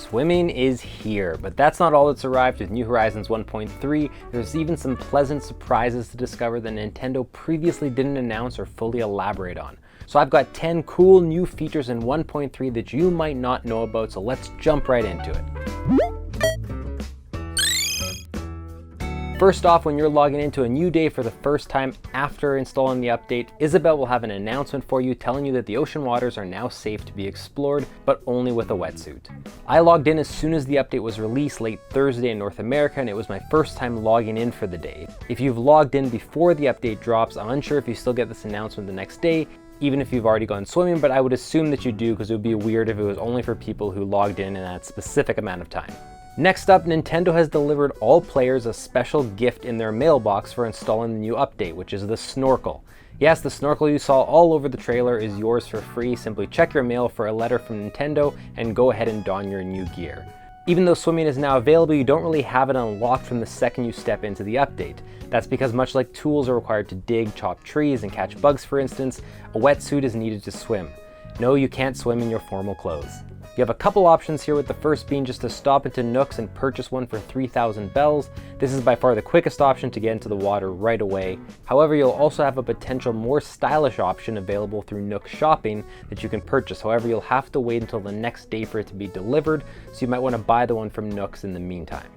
Swimming is here, but that's not all that's arrived with New Horizons 1.3. There's even some pleasant surprises to discover that Nintendo previously didn't announce or fully elaborate on. So I've got 10 cool new features in 1.3 that you might not know about, so let's jump right into it. First off, when you're logging into a new day for the first time after installing the update, Isabelle will have an announcement for you telling you that the ocean waters are now safe to be explored, but only with a wetsuit. I logged in as soon as the update was released late Thursday in North America, and it was my first time logging in for the day. If you've logged in before the update drops, I'm unsure if you still get this announcement the next day, even if you've already gone swimming, but I would assume that you do because it would be weird if it was only for people who logged in that specific amount of time. Next up, Nintendo has delivered all players a special gift in their mailbox for installing the new update, which is the Snorkel. Yes, the Snorkel you saw all over the trailer is yours for free. Simply check your mail for a letter from Nintendo and go ahead and don your new gear. Even though swimming is now available, you don't really have it unlocked from the second you step into the update. That's because much like tools are required to dig, chop trees, and catch bugs for instance, a wetsuit is needed to swim. No, you can't swim in your formal clothes. You have a couple options here, with the first being just to stop into Nook's and purchase one for 3,000 bells. This is by far the quickest option to get into the water right away. However, you'll also have a potential more stylish option available through Nook Shopping that you can purchase. However, you'll have to wait until the next day for it to be delivered, so you might want to buy the one from Nook's in the meantime.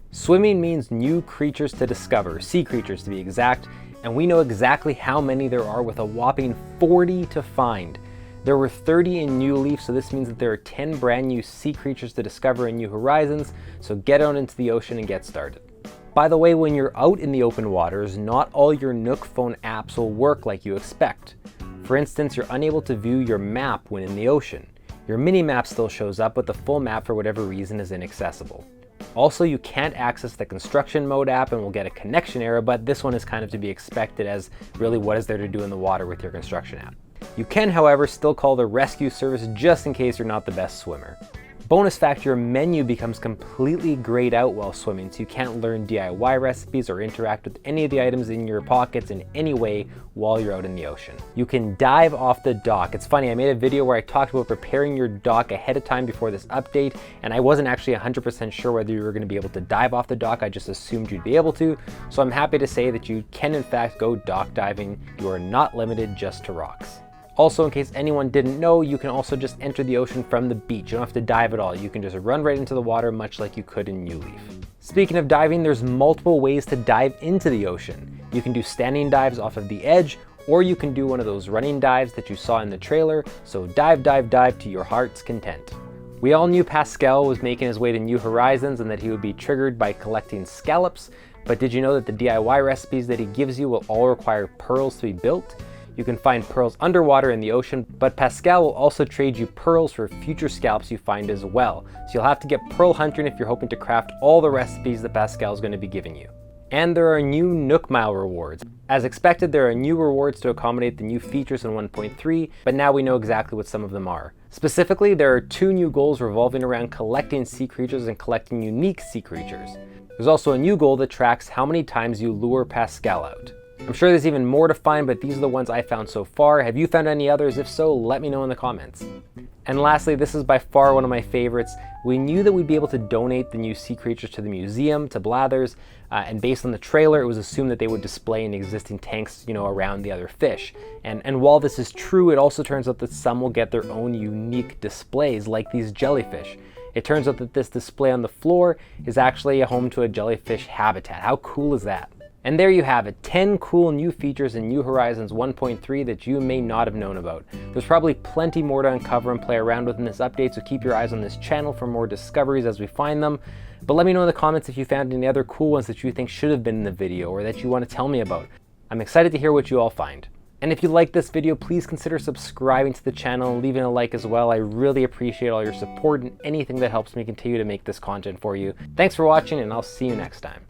Swimming means new creatures to discover, sea creatures to be exact, and we know exactly how many there are with a whopping 40 to find. There were 30 in New Leaf, so this means that there are 10 brand new sea creatures to discover in New Horizons, so get out into the ocean and get started. By the way, when you're out in the open waters, not all your Nook phone apps will work like you expect. For instance, you're unable to view your map when in the ocean. Your mini-map still shows up, but the full map for whatever reason is inaccessible. Also, you can't access the construction mode app and will get a connection error, but this one is kind of to be expected, as really what is there to do in the water with your construction app. You can, however, still call the rescue service just in case you're not the best swimmer. Bonus fact, your menu becomes completely grayed out while swimming, so you can't learn DIY recipes or interact with any of the items in your pockets in any way while you're out in the ocean. You can dive off the dock. It's funny, I made a video where I talked about preparing your dock ahead of time before this update, and I wasn't actually 100% sure whether you were going to be able to dive off the dock. I just assumed you'd be able to, so I'm happy to say that you can in fact go dock diving. You are not limited just to rocks. Also, in case anyone didn't know, you can also just enter the ocean from the beach. You don't have to dive at all. You can just run right into the water, much like you could in New Leaf. Speaking of diving, there's multiple ways to dive into the ocean. You can do standing dives off of the edge, or you can do one of those running dives that you saw in the trailer, so dive, dive, dive to your heart's content. We all knew Pascal was making his way to New Horizons and that he would be triggered by collecting scallops, but did you know that the DIY recipes that he gives you will all require pearls to be built? You can find pearls underwater in the ocean, but Pascal will also trade you pearls for future scallops you find as well. So you'll have to get pearl hunting if you're hoping to craft all the recipes that Pascal is going to be giving you. And there are new Nook Mile rewards. As expected, there are new rewards to accommodate the new features in 1.3, but now we know exactly what some of them are. Specifically, there are 2 new goals revolving around collecting sea creatures and collecting unique sea creatures. There's also a new goal that tracks how many times you lure Pascal out. I'm sure there's even more to find, but these are the ones I found so far. Have you found any others? If so, let me know in the comments. And lastly, this is by far one of my favorites. We knew that we'd be able to donate the new sea creatures to the museum, to Blathers, and based on the trailer, it was assumed that they would display in existing tanks, around the other fish. And while this is true, it also turns out that some will get their own unique displays, like these jellyfish. It turns out that this display on the floor is actually a home to a jellyfish habitat. How cool is that? And there you have it, 10 cool new features in New Horizons 1.3 that you may not have known about. There's probably plenty more to uncover and play around with in this update, so keep your eyes on this channel for more discoveries as we find them. But let me know in the comments if you found any other cool ones that you think should have been in the video or that you want to tell me about. I'm excited to hear what you all find. And if you like this video, please consider subscribing to the channel and leaving a like as well. I really appreciate all your support and anything that helps me continue to make this content for you. Thanks for watching, and I'll see you next time.